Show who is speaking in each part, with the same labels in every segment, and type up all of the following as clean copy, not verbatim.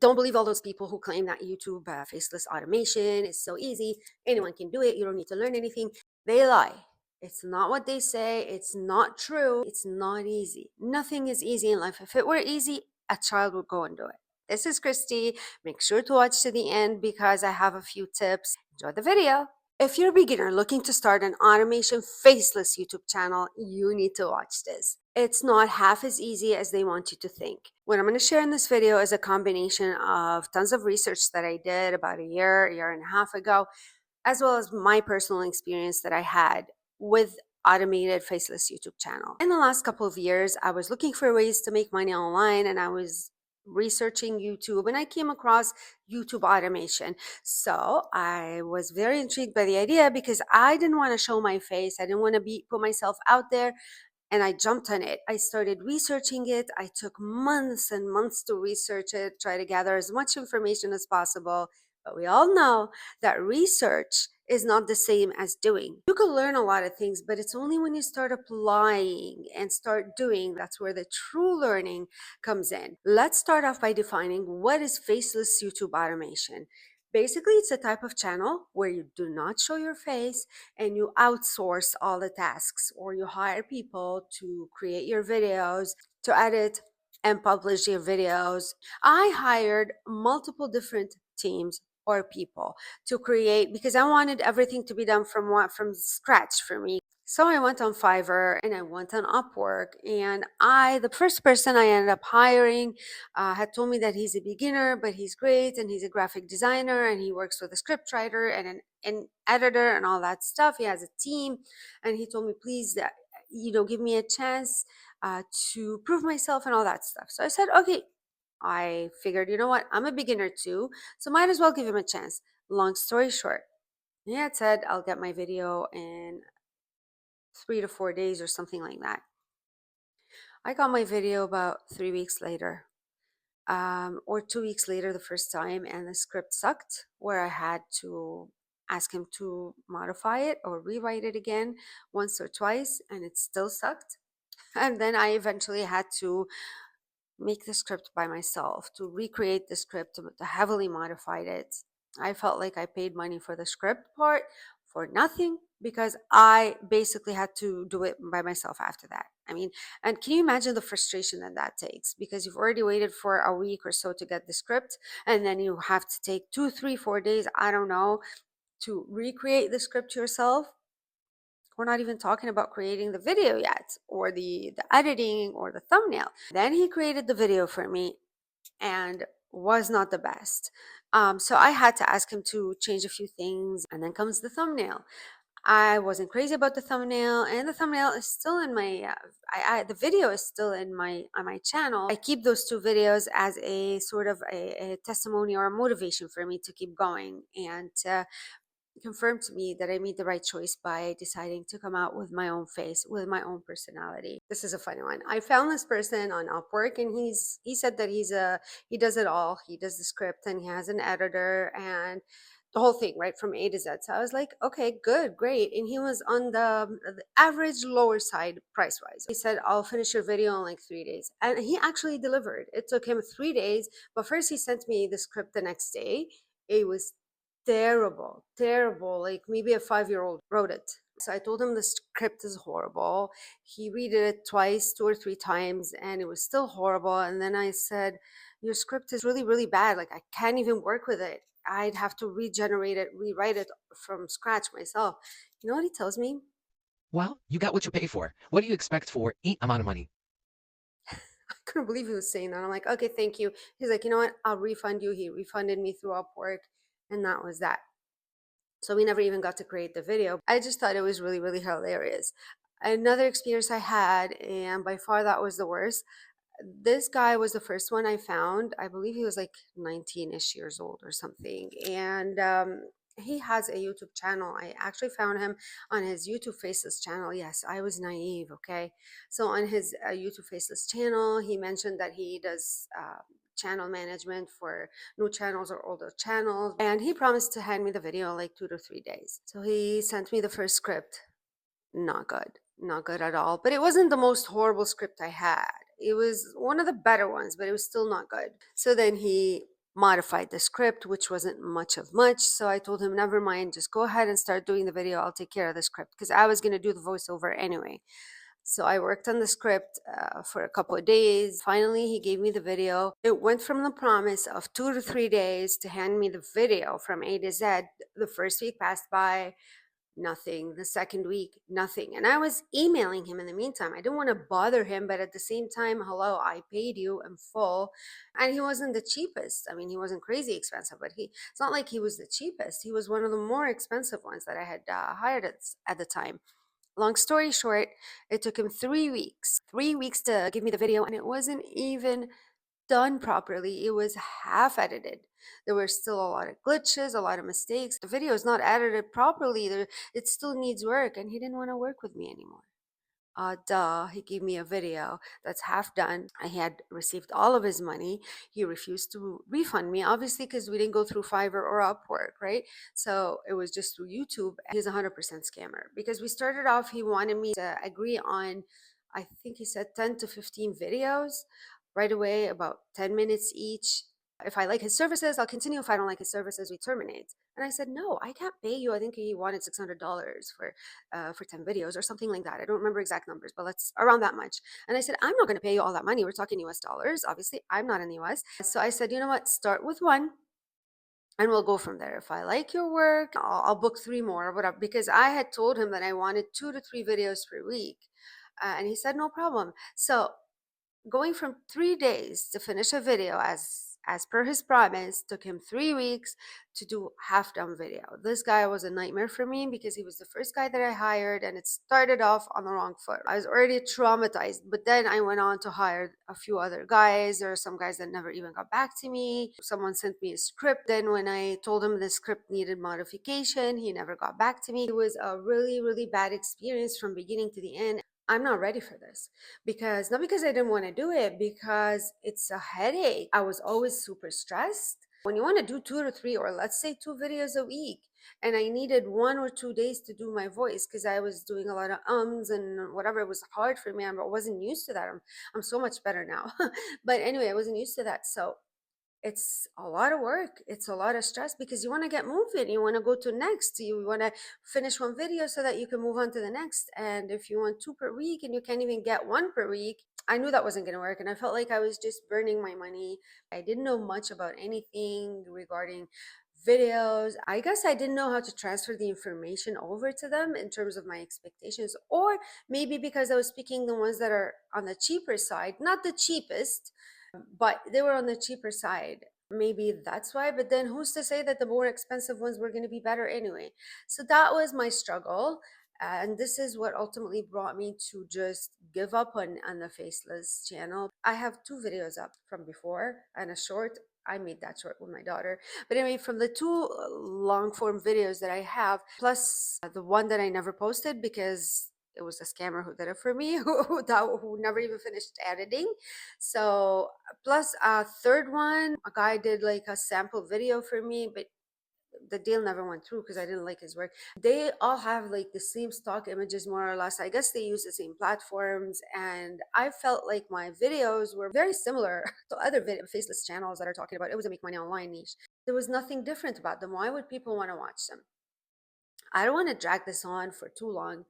Speaker 1: Don't believe all those people who claim that YouTube faceless automation is so easy. Anyone can do it. You don't need to learn anything. They lie. It's not what they say. It's not true. It's not easy. Nothing is easy in life. If it were easy, a child would go and do it. This is Christy. Make sure to watch to the end because I have a few tips. Enjoy the video. If you're a beginner looking to start an automation faceless YouTube channel, you need to watch this. It's not half as easy as they want you to think. What I'm going to share in this video is a combination of tons of research that I did about a year and a half ago, as well as my personal experience that I had with automated faceless YouTube channel. In the last couple of years, I was looking for ways to make money online and I was researching YouTube and I came across YouTube automation. So I was very intrigued by the idea because I didn't want to show my face. I didn't want to put myself out there, and I jumped on it. I started researching it. I took months and months to research it, try to gather as much information as possible. But we all know that research is not the same as doing. You can learn a lot of things, but it's only when you start applying and start doing that's where the true learning comes in. Let's start off by defining what is faceless YouTube automation. Basically, it's a type of channel where you do not show your face and you outsource all the tasks, or you hire people to create your videos, to edit and publish your videos. I hired multiple different teams or people to create because I wanted everything to be done from scratch for me. So I went on Fiverr and I went on Upwork, and the first person I ended up hiring had told me that he's a beginner, but he's great and he's a graphic designer and he works with a script writer and an editor and all that stuff. He has a team, and he told me, please, give me a chance to prove myself and all that stuff. So I said, okay. I figured, you know what, I'm a beginner too, so might as well give him a chance. Long story short, he had said I'll get my video in 3 to 4 days or something like that. I got my video about 3 weeks later, or 2 weeks later the first time, and the script sucked where I had to ask him to modify it or rewrite it again once or twice, and it still sucked. And then I eventually had to make the script by myself, to recreate the script, to heavily modified it. I felt like I paid money for the script part for nothing because I basically had to do it by myself after that. I mean, and can you imagine the frustration that that takes? Because you've already waited for a week or so to get the script, and then you have to take 2, 3, 4 days, I don't know, to recreate the script yourself. We're not even talking about creating the video yet, or the editing or the thumbnail. Then he created the video for me and was not the best. So I had to ask him to change a few things, and then comes the thumbnail. I wasn't crazy about the thumbnail, and the thumbnail is still in my. The video is still in my on my channel. I keep those two videos as a sort of a testimony or a motivation for me to keep going, and confirmed to me that I made the right choice by deciding to come out with my own face, with my own personality. This is a funny one. I found this person on Upwork, and he said that he does it all. He does the script and he has an editor and the whole thing, right, from A to Z. So I was like, okay, good, great. And he was on the average lower side price wise. He said, I'll finish your video in like 3 days. And he actually delivered. It took him 3 days, but first he sent me the script the next day. It was terrible, terrible. Like maybe a 5-year-old wrote it. So I told him the script is horrible. He read it twice, 2 or 3 times, and it was still horrible. And then I said, your script is really, really bad. Like I can't even work with it. I'd have to regenerate it, rewrite it from scratch myself. You know what he tells me?
Speaker 2: Well, you got what you pay for. What do you expect for any amount of money?
Speaker 1: I couldn't believe he was saying that. I'm like, okay, thank you. He's like, you know what? I'll refund you. He refunded me through Upwork, and that was that. So we never even got to create the video. I just thought it was really, really hilarious. Another experience I had, and by far that was the worst. This guy was the first one I found. I believe he was like 19-ish years old or something. And he has a YouTube channel. I actually found him on his YouTube Faceless channel. Yes, I was naive, okay? So on his YouTube Faceless channel, he mentioned that he does channel management for new channels or older channels. And he promised to hand me the video in like 2 to 3 days. So he sent me the first script. Not good. Not good at all. But it wasn't the most horrible script I had. It was one of the better ones, but it was still not good. So then he modified the script, which wasn't much of much. So I told him, never mind, just go ahead and start doing the video. I'll take care of the script because I was going to do the voiceover anyway. So I worked on the script for a couple of days. Finally, he gave me the video. It went from the promise of 2 to 3 days to hand me the video from A to Z. The first week passed by, nothing. The second week, nothing. And I was emailing him in the meantime. I didn't want to bother him, but at the same time, hello, I paid you in full. And he wasn't the cheapest. I mean, he wasn't crazy expensive, but it's not like he was the cheapest. He was one of the more expensive ones that I had hired at the time. Long story short, it took him 3 weeks to give me the video, and it wasn't even done properly. It was half edited. There were still a lot of glitches, a lot of mistakes. The video is not edited properly. It still needs work, and he didn't want to work with me anymore. Duh, he gave me a video that's half done. I had received all of his money. He refused to refund me, obviously, because we didn't go through Fiverr or Upwork, right? So it was just through YouTube. He's a 100% scammer because we started off, he wanted me to agree on, I think he said 10 to 15 videos right away, about 10 minutes each. If I like his services, I'll continue. If I don't like his services, we terminate. And I said, no, I can't pay you. I think he wanted $600 for 10 videos or something like that. I don't remember exact numbers, but let's around that much. And I said, I'm not going to pay you all that money. We're talking US dollars. Obviously, I'm not in the US. So I said, you know what? Start with one and we'll go from there. If I like your work, I'll book three more or whatever, because I had told him that I wanted 2 to 3 videos per week. And he said, no problem. So going from 3 days to finish a video as per his promise took him 3 weeks to do half done video. This guy was a nightmare for me because he was the first guy that I hired, and it started off on the wrong foot. I was already traumatized, but then I went on to hire a few other guys. There are some guys that never even got back to me. Someone sent me a script, then when I told him the script needed modification, he never got back to me. It was a really, really bad experience from beginning to the end. I'm not ready for this, because not because I didn't want to do it, because it's a headache. I was always super stressed. When you want to do 2 to 3, or let's say 2 videos a week, and I needed 1 or 2 days to do my voice because I was doing a lot of ums and whatever, it was hard for me. I wasn't used to that. I'm so much better now. But anyway, I wasn't used to that. So it's a lot of work. It's a lot of stress because you want to get moving. You want to go to next. You want to finish one video so that you can move on to the next. And if you want 2 per week and you can't even get 1 per week, I knew that wasn't going to work. And I felt like I was just burning my money. I didn't know much about anything regarding videos. I guess I didn't know how to transfer the information over to them in terms of my expectations, or maybe because I was picking the ones that are on the cheaper side, not the cheapest, but they were on the cheaper side. Maybe that's why. But then who's to say that the more expensive ones were going to be better anyway? So that was my struggle. And this is what ultimately brought me to just give up on the Faceless channel. I have 2 videos up from before and a short. I made that short with my daughter. But anyway, from the 2 long form videos that I have, plus the one that I never posted because it was a scammer who did it for me, who never even finished editing. So plus a third one, a guy did like a sample video for me, but the deal never went through because I didn't like his work. They all have like the same stock images, more or less. I guess they use the same platforms, and I felt like my videos were very similar to other faceless channels that are talking about it was a make money online niche. There was nothing different about them. Why would people want to watch them? I don't want to drag this on for too long.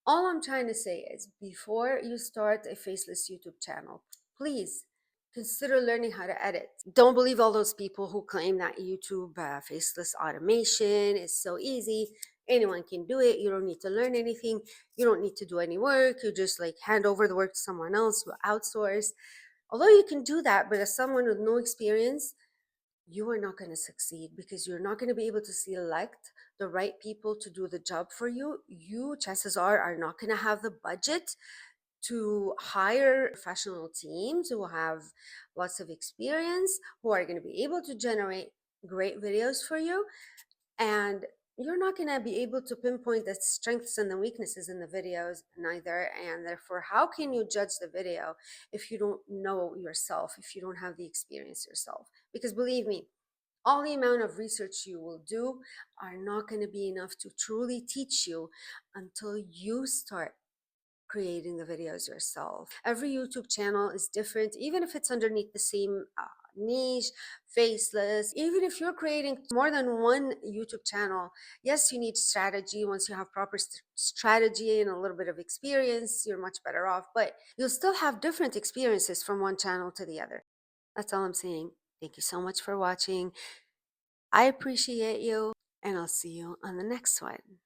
Speaker 1: All I'm trying to say is, before you start a faceless YouTube channel, please consider learning how to edit. Don't believe all those people who claim that YouTube faceless automation is so easy. Anyone can do it. You don't need to learn anything. You don't need to do any work. You just like hand over the work to someone else, you outsource. Although you can do that, but as someone with no experience, you are not going to succeed because you're not going to be able to select the right people to do the job for you. You, chances are not going to have the budget to hire professional teams who have lots of experience, who are going to be able to generate great videos for you. And you're not going to be able to pinpoint the strengths and the weaknesses in the videos neither. And therefore, how can you judge the video if you don't know yourself, if you don't have the experience yourself? Because believe me, all the amount of research you will do are not going to be enough to truly teach you until you start creating the videos yourself. Every YouTube channel is different, even if it's underneath the same niche, faceless. Even if you're creating more than one YouTube channel, yes, you need strategy. Once you have proper strategy and a little bit of experience, you're much better off, but you'll still have different experiences from one channel to the other. That's all I'm saying. Thank you so much for watching. I appreciate you, and I'll see you on the next one.